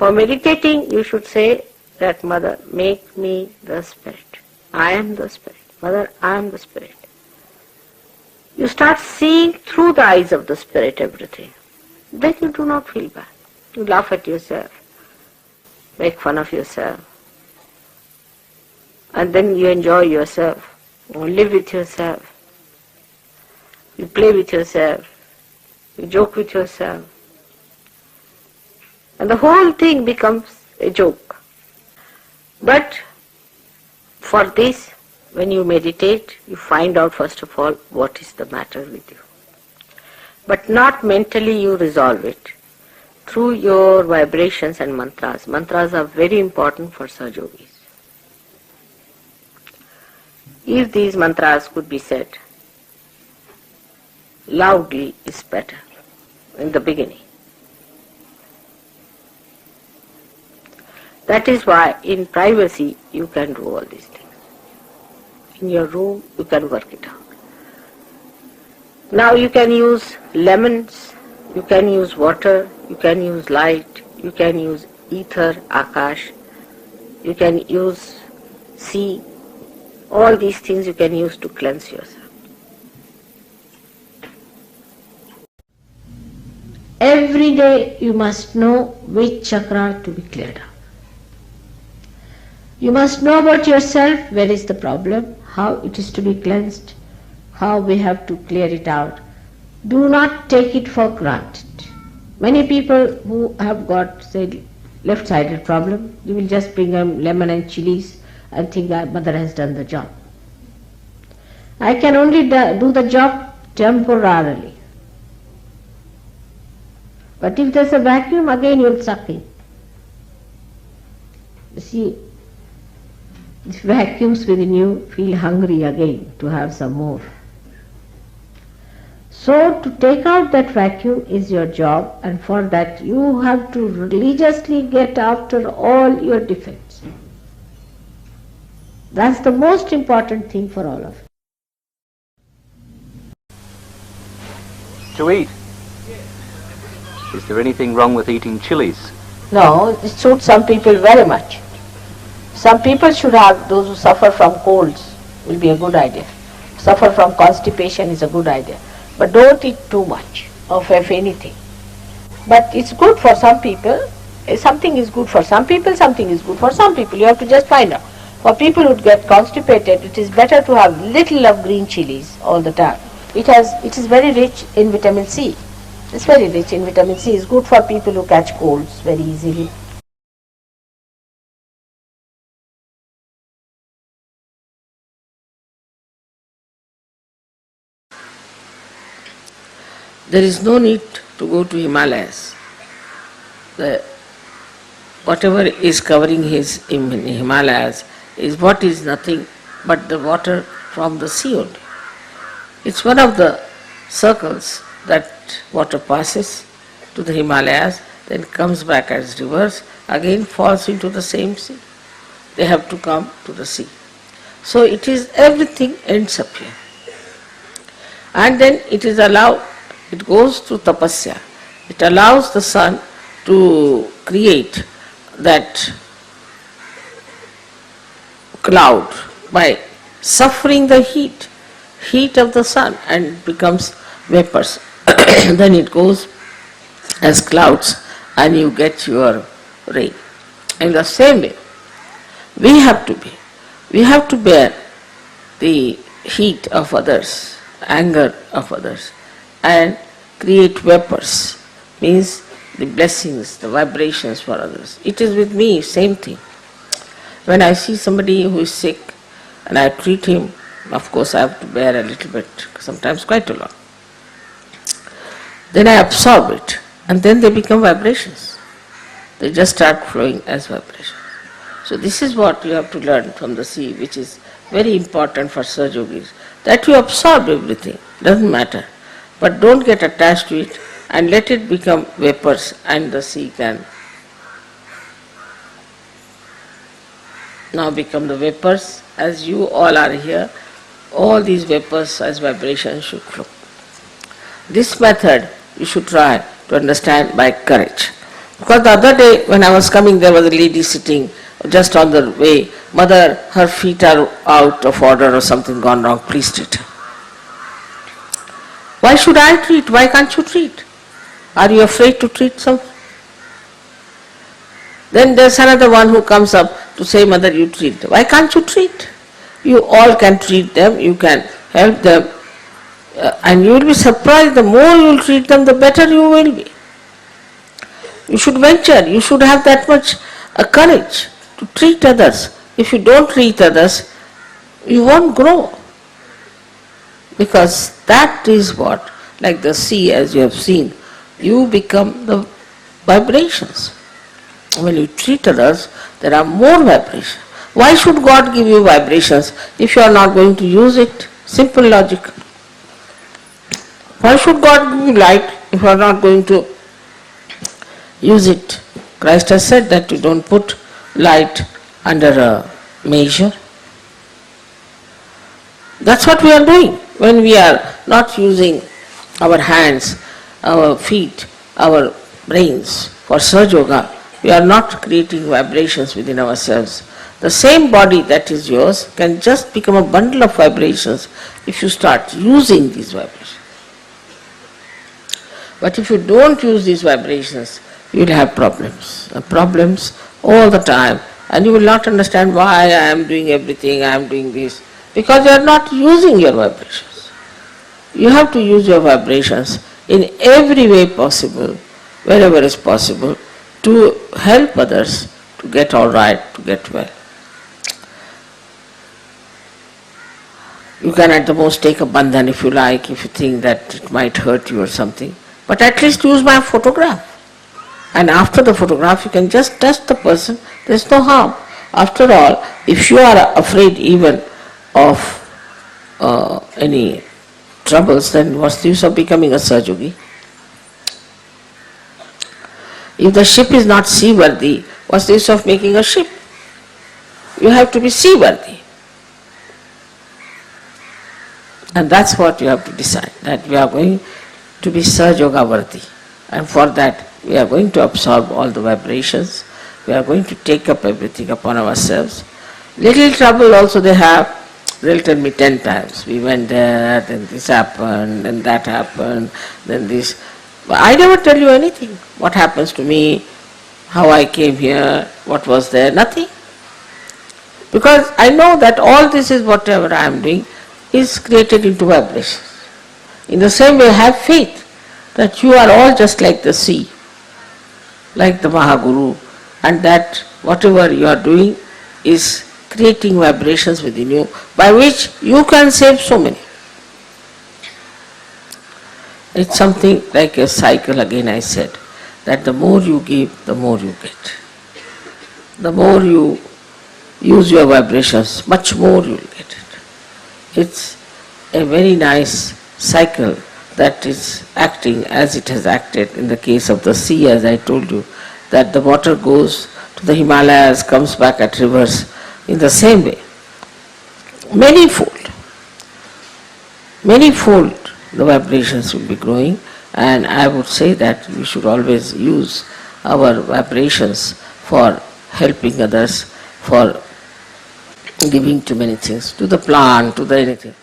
For meditating, you should say that, Mother, make me the Spirit. I am the Spirit. Mother, I am the Spirit. You start seeing through the eyes of the Spirit everything. Then you do not feel bad. You laugh at yourself, make fun of yourself, and then you enjoy yourself, you live with yourself, you play with yourself, you joke with yourself, and the whole thing becomes a joke. But for this, when you meditate, you find out first of all what is the matter with you. But not mentally you resolve it. Through your vibrations and mantras. Mantras are very important for Sahaja Yogis. If these mantras could be said loudly is better in the beginning. That is why in privacy you can do all these things. In your room you can work it out. Now you can use lemons, you can use water, you can use light, you can use ether, akash, you can use sea. All these things you can use to cleanse yourself. Every day you must know which chakra to be cleared out. You must know about yourself, where is the problem, how it is to be cleansed, how we have to clear it out. Do not take it for granted. Many people who have got, say, left-sided problem, you will just bring them lemon and chilies and think that Mother has done the job. I can only do the job temporarily. But if there's a vacuum, again you will suck in. You see, if vacuums within you feel hungry again to have some more. So to take out that vacuum is your job, and for that you have to religiously get after all your defects. That's the most important thing for all of you. To eat? Is there anything wrong with eating chilies? No, it suits some people very much. Some people should have, those who suffer from colds will be a good idea. Suffer from constipation is a good idea. But don't eat too much of anything. But it's good for some people. Something is good for some people, something is good for some people. You have to just find out. For people who get constipated, it is better to have little of green chilies all the time. It is very rich in vitamin C. It's very rich in vitamin C. It's good for people who catch colds very easily. There is no need to go to Himalayas. Whatever is covering his Himalayas is what is nothing but the water from the sea only. It's one of the circles that water passes to the Himalayas, then comes back as rivers, again falls into the same sea. They have to come to the sea. So it is, everything ends up here. And then it is allowed, it goes through tapasya. It allows the sun to create that cloud by suffering the heat of the sun, and becomes vapors. Then it goes as clouds and you get your rain. In the same way, we have to bear the heat of others, anger of others, and create vapors, means the blessings, the vibrations for others. It is with me, same thing. When I see somebody who is sick and I treat him, of course I have to bear a little bit, sometimes quite a lot. Then I absorb it, and then they become vibrations. They just start flowing as vibrations. So this is what you have to learn from the sea, which is very important for Sahaja Yogis, that you absorb everything, doesn't matter. But don't get attached to it and let it become vapors, and the sea can now become the vapors. As you all are here, all these vapors as vibrations should flow. This method you should try to understand by courage. Because the other day when I was coming, there was a lady sitting just on the way. Mother, her feet are out of order or something gone wrong, please treat her. Why should I treat? Why can't you treat? Are you afraid to treat someone? Then there's another one who comes up to say, Mother, you treat them. Why can't you treat? You all can treat them, you can help them, and you will be surprised, the more you will treat them, the better you will be. You should venture, you should have that much courage to treat others. If you don't treat others, you won't grow. Because that is what, like the sea as you have seen, you become the vibrations. When you treat others, there are more vibrations. Why should God give you vibrations if you are not going to use it? Simple logic. Why should God give you light if you are not going to use it? Christ has said that you don't put light under a measure. That's what we are doing. When we are not using our hands, our feet, our brains for Sahaja Yoga, we are not creating vibrations within ourselves. The same body that is yours can just become a bundle of vibrations if you start using these vibrations. But if you don't use these vibrations, you will have problems all the time, and you will not understand why I am doing everything, I am doing this, because you are not using your vibrations. You have to use your vibrations in every way possible, wherever is possible, to help others to get all right, to get well. You can at the most take a bandhan if you like, if you think that it might hurt you or something, but at least use my photograph. And after the photograph you can just touch the person, there is no harm. After all, if you are afraid even of any troubles, then what's the use of becoming a Sahaja Yogi? If the ship is not seaworthy, what's the use of making a ship? You have to be seaworthy. And that's what you have to decide, that we are going to be Sahaja Yoga worthy. And for that, we are going to absorb all the vibrations. We are going to take up everything upon ourselves. Little trouble also they have. They'll tell me 10 times, we went there, then this happened, then that happened, then this. But I never tell you anything. What happens to me, how I came here, what was there, nothing. Because I know that all this is whatever I am doing is created into vibrations. In the same way, have faith that you are all just like the sea, like the Mahaguru, and that whatever you are doing is creating vibrations within you by which you can save so many. It's something like a cycle, again I said, that the more you give, the more you get. The more you use your vibrations, much more you will get it. It's a very nice cycle that is acting as it has acted in the case of the sea, as I told you, that the water goes to the Himalayas, comes back at rivers. In the same way, manyfold the vibrations will be growing, and I would say that we should always use our vibrations for helping others, for giving to many things, to the plant, to the anything.